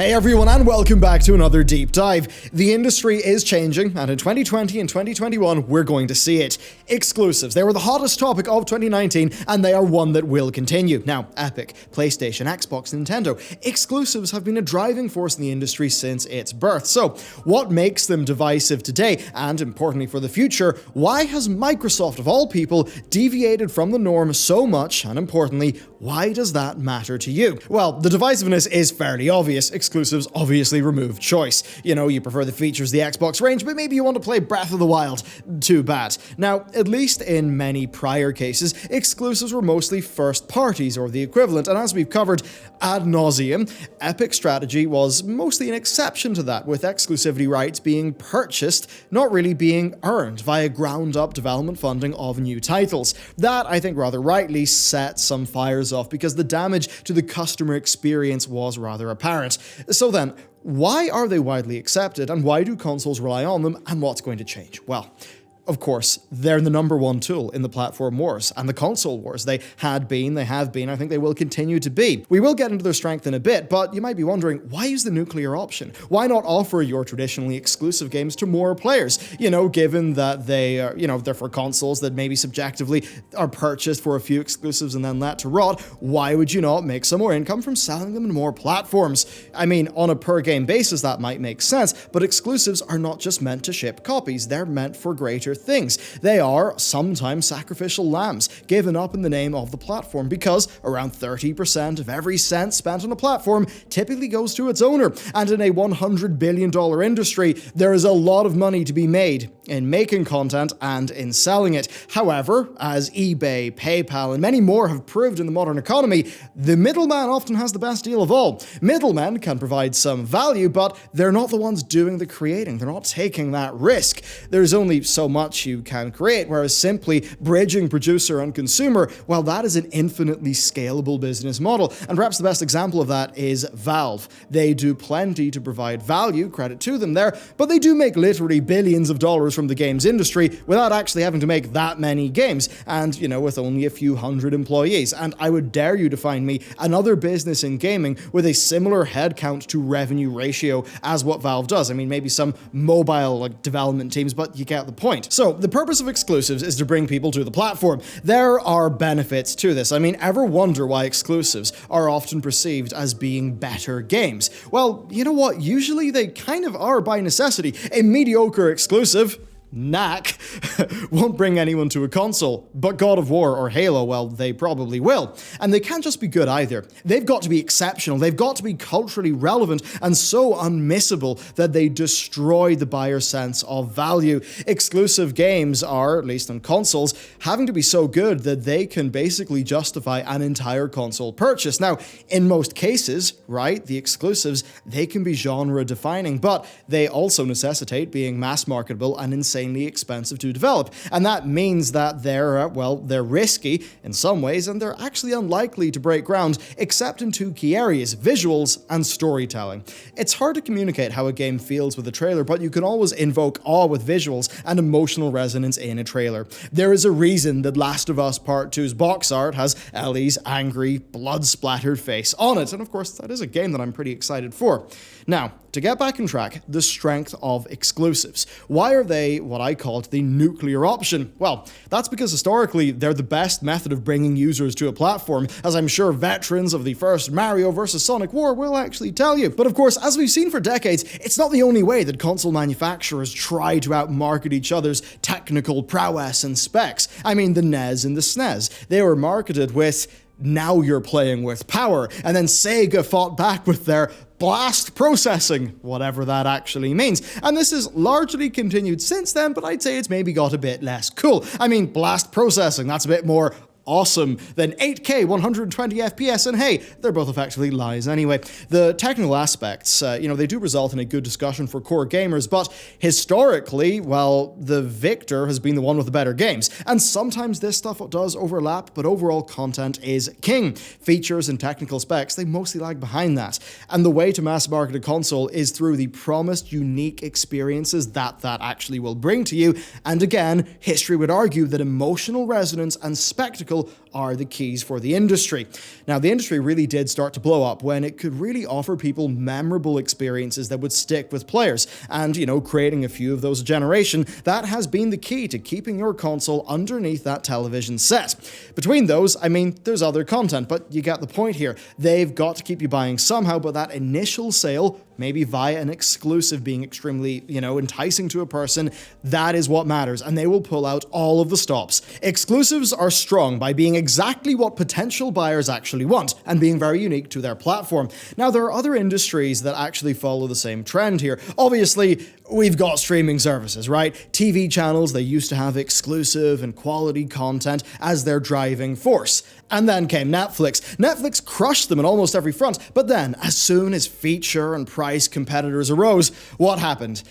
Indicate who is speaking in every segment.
Speaker 1: Hey everyone, and welcome back to another deep dive. The industry is changing, and in 2020 and 2021, we're going to see it. Exclusives, they were the hottest topic of 2019, and they are one that will continue. Now, Epic, PlayStation, Xbox, Nintendo, exclusives have been a driving force in the industry since its birth. So, what makes them divisive today? And importantly for the future, why has Microsoft, of all people, deviated from the norm so much? And importantly, why does that matter to you? Well, the divisiveness is fairly obvious. Exclusives obviously remove choice. You know, you prefer the features of the Xbox range, but maybe you want to play Breath of the Wild. Too bad. Now, at least in many prior cases, exclusives were mostly first parties or the equivalent, and as we've covered ad nauseum, Epic's strategy was mostly an exception to that, with exclusivity rights being purchased, not really being earned via ground-up development funding of new titles. That, I think rather rightly, set some fires off because the damage to the customer experience was rather apparent. So then, why are they widely accepted, and why do consoles rely on them, and what's going to change? Well, of course, they're the number one tool in the platform wars and the console wars. They have been, I think they will continue to be. We will get into their strength in a bit, but you might be wondering, why use the nuclear option? Why not offer your traditionally exclusive games to more players? You know, given that they are, they're for consoles that maybe subjectively are purchased for a few exclusives and then let to rot, why would you not make some more income from selling them in more platforms? I mean, on a per game basis, that might make sense, but exclusives are not just meant to ship copies, they're meant for greater things. They are sometimes sacrificial lambs given up in the name of the platform because around 30% of every cent spent on a platform typically goes to its owner. And in a $100 billion industry, there is a lot of money to be made in making content and in selling it. However, as eBay, PayPal, and many more have proved in the modern economy, the middleman often has the best deal of all. Middlemen can provide some value, but they're not the ones doing the creating. They're not taking that risk. There's only so much you can create, whereas simply bridging producer and consumer, well, that is an infinitely scalable business model. And perhaps the best example of that is Valve. They do plenty to provide value, credit to them there, but they do make literally billions of dollars from the games industry without actually having to make that many games, and, with only a few hundred employees. And I would dare you to find me another business in gaming with a similar headcount to revenue ratio as what Valve does. I mean, maybe some mobile development teams, but you get the point. So, the purpose of exclusives is to bring people to the platform. There are benefits to this. I mean, ever wonder why exclusives are often perceived as being better games? Well, you know what? Usually they kind of are by necessity. A mediocre exclusive, knack, won't bring anyone to a console, but God of War or Halo, well, they probably will. And they can't just be good either. They've got to be exceptional, they've got to be culturally relevant and so unmissable that they destroy the buyer's sense of value. Exclusive games are, at least on consoles, having to be so good that they can basically justify an entire console purchase. Now, in most cases, right, the exclusives, they can be genre defining, but they also necessitate being mass marketable and insanely expensive to develop. And that means that they're risky in some ways, and they're actually unlikely to break ground, except in two key areas: visuals and storytelling. It's hard to communicate how a game feels with a trailer, but you can always invoke awe with visuals and emotional resonance in a trailer. There is a reason that Last of Us Part 2's box art has Ellie's angry, blood-splattered face on it, and of course, that is a game that I'm pretty excited for. Now, to get back on track, the strength of exclusives. Why are they what I called the nuclear option? Well, that's because historically, they're the best method of bringing users to a platform, as I'm sure veterans of the first Mario vs. Sonic war will actually tell you. But of course, as we've seen for decades, it's not the only way that console manufacturers try to outmarket each other's technical prowess and specs. I mean, the NES and the SNES, they were marketed with "now you're playing with power," and then Sega fought back with their blast processing, whatever that actually means. And this has largely continued since then, but I'd say it's maybe got a bit less cool. I mean, blast processing, that's a bit more awesome than 8K 120 FPS, and hey, they're both effectively lies anyway. The technical aspects, they do result in a good discussion for core gamers, but historically, well, the victor has been the one with the better games, and sometimes this stuff does overlap, but overall content is king. Features and technical specs, they mostly lag behind that, and the way to mass market a console is through the promised unique experiences that actually will bring to you, and again, history would argue that emotional resonance and spectacle console are the keys for the industry. Now, the industry really did start to blow up when it could really offer people memorable experiences that would stick with players. And, creating a few of those a generation, that has been the key to keeping your console underneath that television set. Between those, there's other content, but you get the point here. They've got to keep you buying somehow, but that initial sale, maybe via an exclusive being extremely, enticing to a person, that is what matters, and they will pull out all of the stops. Exclusives are strong by being exactly what potential buyers actually want, and being very unique to their platform. Now, there are other industries that actually follow the same trend here. Obviously, we've got streaming services, right? TV channels, they used to have exclusive and quality content as their driving force. And then came Netflix. Netflix crushed them on almost every front, but then, as soon as feature and price competitors arose, what happened?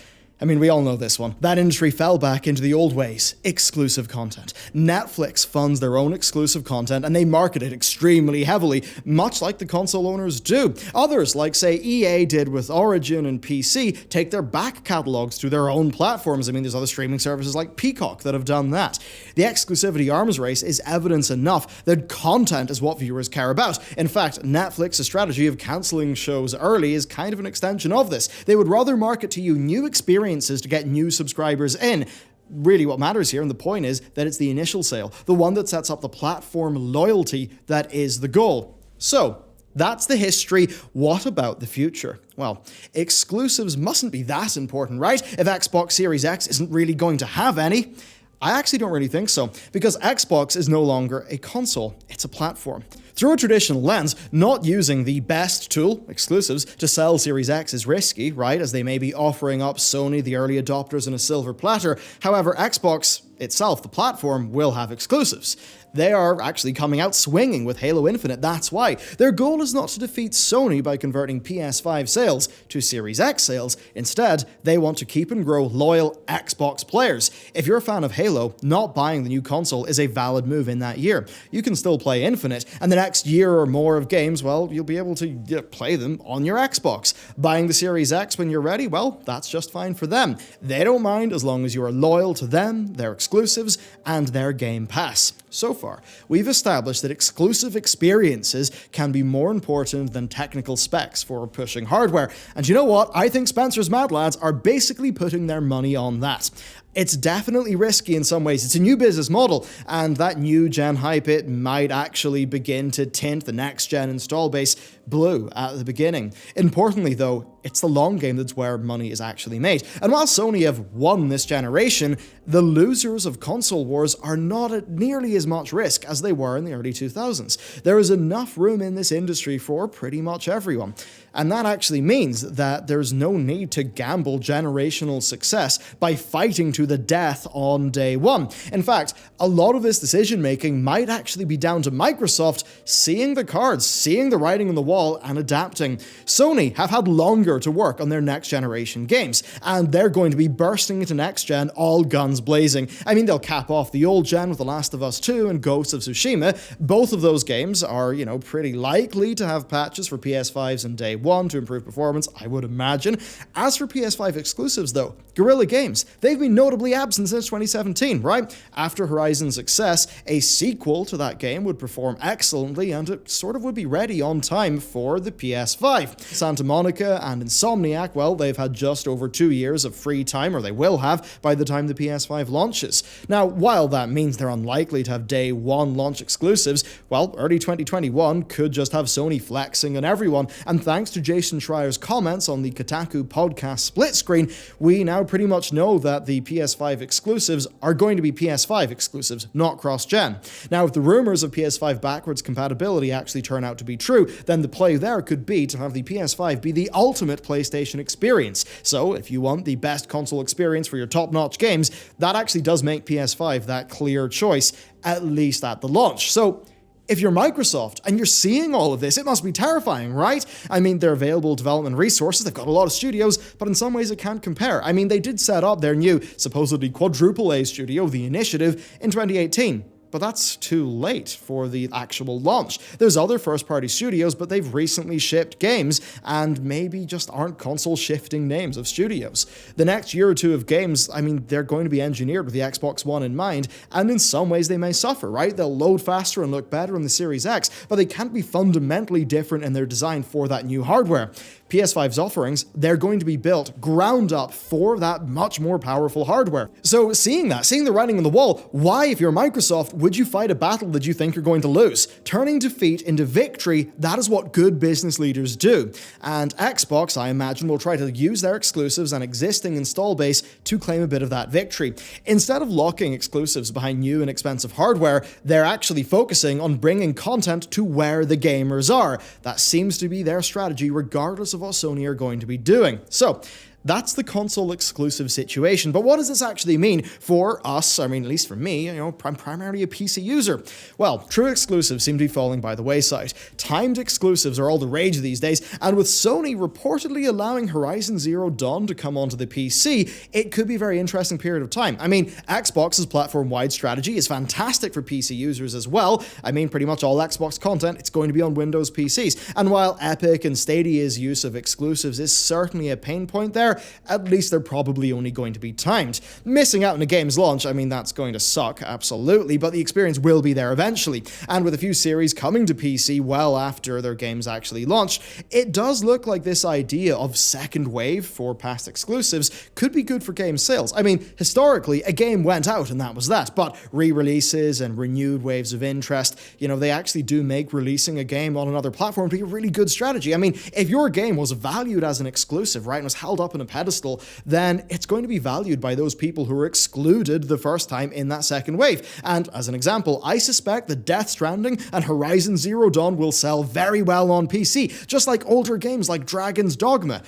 Speaker 1: We all know this one. That industry fell back into the old ways. Exclusive content. Netflix funds their own exclusive content and they market it extremely heavily, much like the console owners do. Others, like say EA did with Origin and PC, take their back catalogs to their own platforms. There's other streaming services like Peacock that have done that. The exclusivity arms race is evidence enough that content is what viewers care about. In fact, Netflix's strategy of cancelling shows early is kind of an extension of this. They would rather market to you new experiences to get new subscribers in. Really what matters here, and the point is that it's the initial sale, the one that sets up the platform loyalty, that is the goal. So, that's the history. What about the future? Well, exclusives mustn't be that important, right? If Xbox Series X isn't really going to have any. I actually don't really think so, because Xbox is no longer a console, it's a platform. Through a traditional lens, not using the best tool, exclusives, to sell Series X is risky, right, as they may be offering up Sony, the early adopters, in a silver platter. However, Xbox itself, the platform, will have exclusives. They are actually coming out swinging with Halo Infinite, that's why. Their goal is not to defeat Sony by converting PS5 sales to Series X sales. Instead, they want to keep and grow loyal Xbox players. If you're a fan of Halo, not buying the new console is a valid move in that year. You can still play Infinite, and the next year or more of games, well, you'll be able to play them on your Xbox. Buying the Series X when you're ready, well, that's just fine for them. They don't mind as long as you are loyal to them, their exclusives, and their Game Pass. So far, we've established that exclusive experiences can be more important than technical specs for pushing hardware. And you know what? I think Spencer's Mad Lads are basically putting their money on that. It's definitely risky in some ways. It's a new business model, and that new gen hype, it might actually begin to tint the next gen install base blue at the beginning. Importantly though, it's the long game that's where money is actually made. And while Sony have won this generation, the losers of console wars are not at nearly as much risk as they were in the early 2000s. There is enough room in this industry for pretty much everyone. And that actually means that there's no need to gamble generational success by fighting to the death on day one. In fact, a lot of this decision making might actually be down to Microsoft seeing the cards, seeing the writing on the wall, and adapting. Sony have had longer to work on their next generation games, and they're going to be bursting into next gen all guns blazing. They'll cap off the old gen with The Last of Us 2 and Ghost of Tsushima. Both of those games are, pretty likely to have patches for PS5s in day one to improve performance, I would imagine. As for PS5 exclusives though, Guerrilla Games, they've been notably absent since 2017, right? After Horizon's success, a sequel to that game would perform excellently, and it sort of would be ready on time for the PS5. Santa Monica and Insomniac, well, they've had just over 2 years of free time, or they will have by the time the PS5 launches. Now, while that means they're unlikely to have day one launch exclusives, well, early 2021 could just have Sony flexing on everyone, and thanks to Jason Schreier's comments on the Kotaku podcast split screen, we now pretty much know that the PS5 exclusives are going to be PS5 exclusives, not cross-gen. Now, if the rumors of PS5 backwards compatibility actually turn out to be true, then the play there could be to have the PS5 be the ultimate PlayStation experience. So, if you want the best console experience for your top-notch games, that actually does make PS5 that clear choice, at least at the launch. So, if you're Microsoft and you're seeing all of this, it must be terrifying, right? Their available development resources, they've got a lot of studios, but in some ways it can't compare. They did set up their new, supposedly quadruple A studio, The Initiative, in 2018. but that's too late for the actual launch. There's other first-party studios, but they've recently shipped games and maybe just aren't console-shifting names of studios. The next year or two of games, I mean, they're going to be engineered with the Xbox One in mind, and in some ways they may suffer, right? They'll load faster and look better on the Series X, but they can't be fundamentally different in their design for that new hardware. PS5's offerings, they're going to be built ground up for that much more powerful hardware. So seeing the writing on the wall, why, if you're Microsoft, would you fight a battle that you think you're going to lose? Turning defeat into victory, that is what good business leaders do. And Xbox, I imagine, will try to use their exclusives and existing install base to claim a bit of that victory. Instead of locking exclusives behind new and expensive hardware, they're actually focusing on bringing content to where the gamers are. That seems to be their strategy, regardless of what Sony are going to be doing. So, that's the console exclusive situation. But what does this actually mean for us? I mean, at least for me, I'm primarily a PC user. Well, true exclusives seem to be falling by the wayside. Timed exclusives are all the rage these days, and with Sony reportedly allowing Horizon Zero Dawn to come onto the PC, it could be a very interesting period of time. I mean, Xbox's platform-wide strategy is fantastic for PC users as well. I mean, pretty much all Xbox content, it's going to be on Windows PCs. And while Epic and Stadia's use of exclusives is certainly a pain point there, at least they're probably only going to be timed. Missing out on a game's launch, I mean, that's going to suck, absolutely, but the experience will be there eventually. And with a few series coming to PC well after their games actually launch, it does look like this idea of second wave for past exclusives could be good for game sales. I mean, historically, a game went out and that was that, but re-releases and renewed waves of interest, they actually do make releasing a game on another platform to be a really good strategy. I mean, if your game was valued as an exclusive, right, and was held up in a pedestal, then it's going to be valued by those people who were excluded the first time in that second wave. And as an example, I suspect that Death Stranding and Horizon Zero Dawn will sell very well on PC, just like older games like Dragon's Dogma.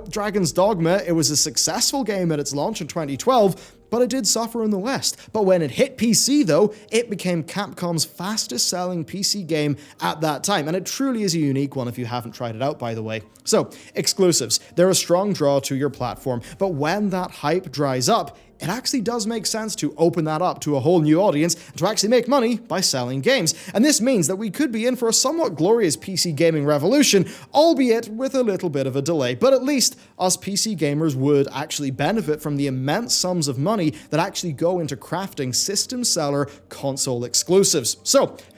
Speaker 1: Dragon's Dogma, it was a successful game at its launch in 2012, but it did suffer in the West. But when it hit PC, though, it became Capcom's fastest-selling PC game at that time, and it truly is a unique one if you haven't tried it out, by the way. So, exclusives. They're a strong draw to your platform, but when that hype dries up, it actually does make sense to open that up to a whole new audience and to actually make money by selling games. And this means that we could be in for a somewhat glorious PC gaming revolution, albeit with a little bit of a delay. But at least us PC gamers would actually benefit from the immense sums of money that actually go into crafting system seller console exclusives.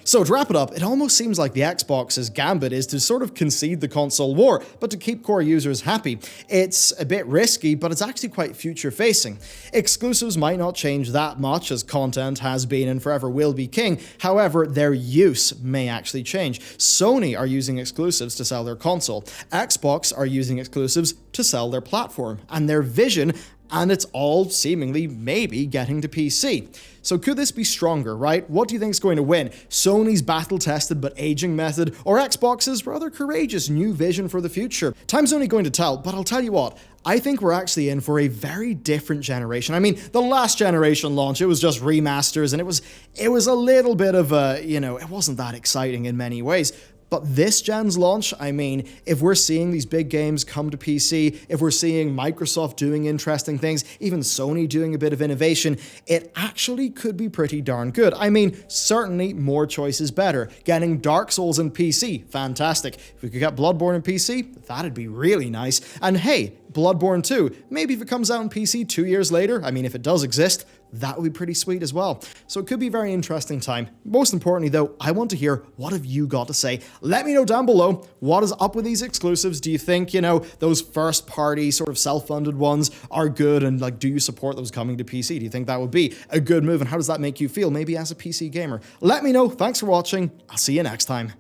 Speaker 1: So to wrap it up, it almost seems like the Xbox's gambit is to sort of concede the console war, but to keep core users happy. It's a bit risky, but it's actually quite future-facing. Exclusives might not change that much, as content has been and forever will be king. However, their use may actually change. Sony are using exclusives to sell their console. Xbox are using exclusives to sell their platform. And their vision, and it's all seemingly maybe getting to PC. So could this be stronger, right? What do you think is going to win? Sony's battle-tested but aging method, or Xbox's rather courageous new vision for the future? Time's only going to tell, but I'll tell you what, I think we're actually in for a very different generation. I mean, the last generation launch, it was just remasters, and it was a little bit of a, it wasn't that exciting in many ways. But this gen's launch, I mean, if we're seeing these big games come to PC, if we're seeing Microsoft doing interesting things, even Sony doing a bit of innovation, it actually could be pretty darn good. I mean, certainly more choice is better. Getting Dark Souls in PC, fantastic. If we could get Bloodborne in PC, that'd be really nice. And hey, Bloodborne 2, maybe if it comes out on PC 2 years later, I mean, if it does exist, that would be pretty sweet as well. So it could be a very interesting time. Most importantly though, I want to hear what have you got to say. Let me know down below, what is up with these exclusives? Do you think, those first party sort of self-funded ones are good, and do you support those coming to PC? Do you think that would be a good move, and how does that make you feel maybe as a PC gamer? Let me know. Thanks for watching. I'll see you next time.